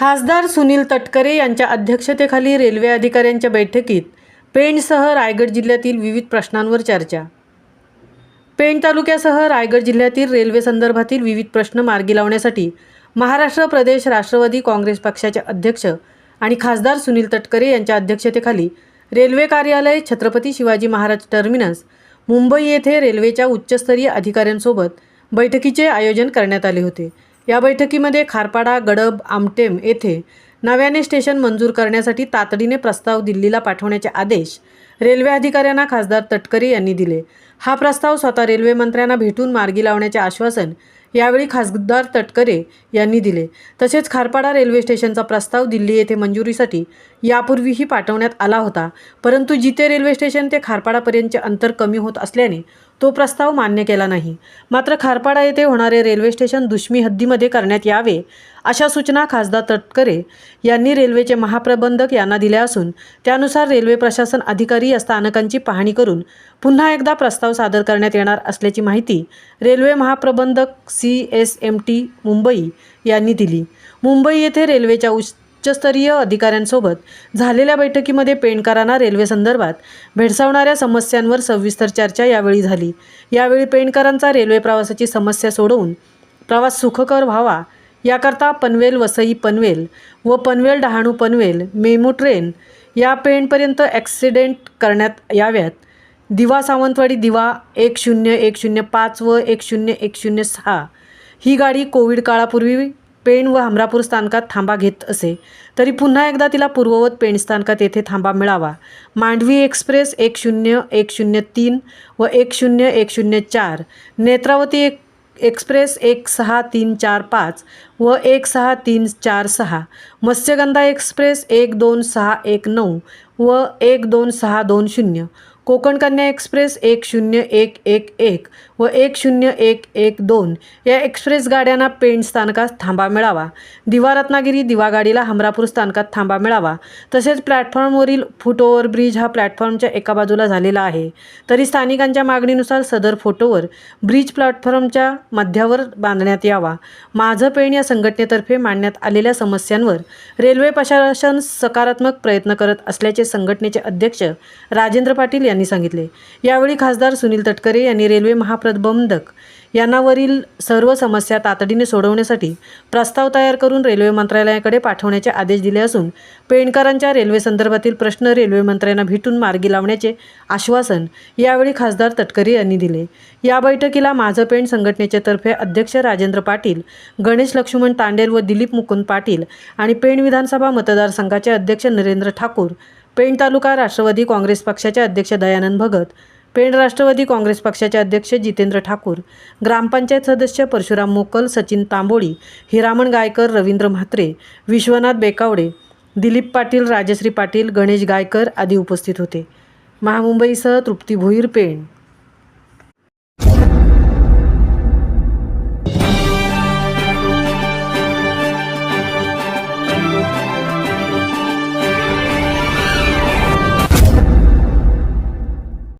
खासदार सुनील तटकरे यांच्या अध्यक्षतेखाली रेल्वे अधिकाऱ्यांच्या बैठकीत पेणसह रायगड जिल्ह्यातील विविध प्रश्नांवर चर्चा। पेण तालुक्यासह रायगड जिल्ह्यातील रेल्वे संदर्भातील विविध प्रश्न मार्गी लावण्यासाठी महाराष्ट्र प्रदेश राष्ट्रवादी काँग्रेस पक्षाचे अध्यक्ष आणि खासदार सुनील तटकरे यांच्या अध्यक्षतेखाली रेल्वे कार्यालय छत्रपती शिवाजी महाराज टर्मिनस मुंबई येथे रेल्वेच्या उच्चस्तरीय अधिकाऱ्यांसोबत बैठकीचे आयोजन करण्यात आले होते। या बैठकीमध्ये खारपाडा, गडब, आमटेम येथे नव्याने स्टेशन मंजूर करण्यासाठी तातडीने प्रस्ताव दिल्लीला पाठवण्याचे आदेश रेल्वे अधिकाऱ्यांना खासदार तटकरे यांनी दिले। हा प्रस्ताव स्वतः रेल्वे मंत्र्यांना भेटून मार्गी लावण्याचे आश्वासन यावेळी खासदार तटकरे यांनी दिले। तसेच खारपाडा रेल्वे स्टेशनचा प्रस्ताव दिल्ली येथे मंजुरीसाठी यापूर्वीही पाठवण्यात आला होता, परंतु जिथे रेल्वे स्टेशन ते खारपाडापर्यंतचे अंतर कमी होत असल्याने तो प्रस्ताव मान्य केला नाही। मात्र खारपाडा येथे होणारे रेल्वे स्टेशन दुश्मी हद्दीमध्ये करण्यात यावे अशा सूचना खासदार तटकरे यांनी रेल्वेचे महाप्रबंधक यांना दिल्या असून त्यानुसार रेल्वे प्रशासन अधिकारी या स्थानकांची पाहणी करून पुन्हा एकदा प्रस्ताव सादर करण्यात येणार असल्याची माहिती रेल्वे महाप्रबंधक CSMT मुंबई यांनी दिली। मुंबई येथे रेल्वेच्या उच्चस्तरीय अधिकाऱ्यांसोबत झालेल्या बैठकीमध्ये पेणकरांना रेल्वे संदर्भात भेडसावणाऱ्या समस्यांवर सविस्तर चर्चा यावेळी झाली। यावेळी पेणकरांचा रेल्वे प्रवासाची समस्या सोडवून प्रवास सुखकर व्हावा याकरता पनवेल वसई पनवेल व पनवेल डहाणू पनवेल मेमू ट्रेन या पेणपर्यंत ॲक्सिडेंट करण्यात याव्यात। दिवा सावंतवाडी दिवा 10105 व 10106 ही गाडी कोविड काळापूर्वी पेण व हमरापूर स्थानकात थांबा घेत असे, तरी पुन्हा एकदा तिला पूर्ववत पेण स्थानकात येथे थांबा मिळावा। मांडवी एक्सप्रेस 10103 व 10104, नेत्रावती एक्सप्रेस 16345 व 16346, मत्स्यगंधा एक्सप्रेस 12619 व 12620, कोकण कन्या एक्सप्रेस 10111 व 10112 या एक्सप्रेस गाड्यांना पेण स्थानकात थांबा मिळावा। दिवा रत्नागिरी दिवा गाडीला हमरापूर स्थानकात थांबा मिळावा। तसेच प्लॅटफॉर्मवरील फुट ओव्हरब्रिज हा प्लॅटफॉर्मच्या एका बाजूला झालेला आहे, तरी स्थानिकांच्या मागणीनुसार सदर फुटओव्हर ब्रिज प्लॅटफॉर्मच्या मध्यावर बांधण्यात यावा। माझं पेण या संघटनेतर्फे मांडण्यात आलेल्या समस्यांवर रेल्वे प्रशासन सकारात्मक प्रयत्न करत असल्याचे संघटनेचे अध्यक्ष राजेंद्र पाटील यांनी सांगितले। यावेळी खासदार सुनील तटकरे यांनी रेल्वे महाप्रबंधक यांना वरील सर्व समस्या तातडीने सोडवण्यासाठी प्रस्ताव तयार करून रेल्वे मंत्रालयाकडे पाठवण्याचे आदेश दिले असून पेणकरांच्या रेल्वे संदर्भातील प्रश्न रेल्वे मंत्र्यांना भेटून मार्गी लावण्याचे आश्वासन यावेळी खासदार तटकरे यांनी दिले। या बैठकीला माझं पेण संघटनेचे तर्फे अध्यक्ष राजेंद्र पाटील, गणेश लक्ष्मण तांडेल व दिलीप मुकुंद पाटील आणि पेण विधानसभा मतदारसंघाचे अध्यक्ष नरेंद्र ठाकूर, पेण तालुका राष्ट्रवादी काँग्रेस पक्षाचे अध्यक्ष दयानंद भगत, पेण राष्ट्रवादी काँग्रेस पक्षाचे अध्यक्ष जितेंद्र ठाकूर, ग्रामपंचायत सदस्य परशुराम मोकल, सचिन तांबोळी, हिरामण गायकर, रवींद्र म्हात्रे, विश्वनाथ बेकावडे, दिलीप पाटील, राजश्री पाटील, गणेश गायकर आदी उपस्थित होते। महामुंबईसह तृप्ती भोईर, पेण।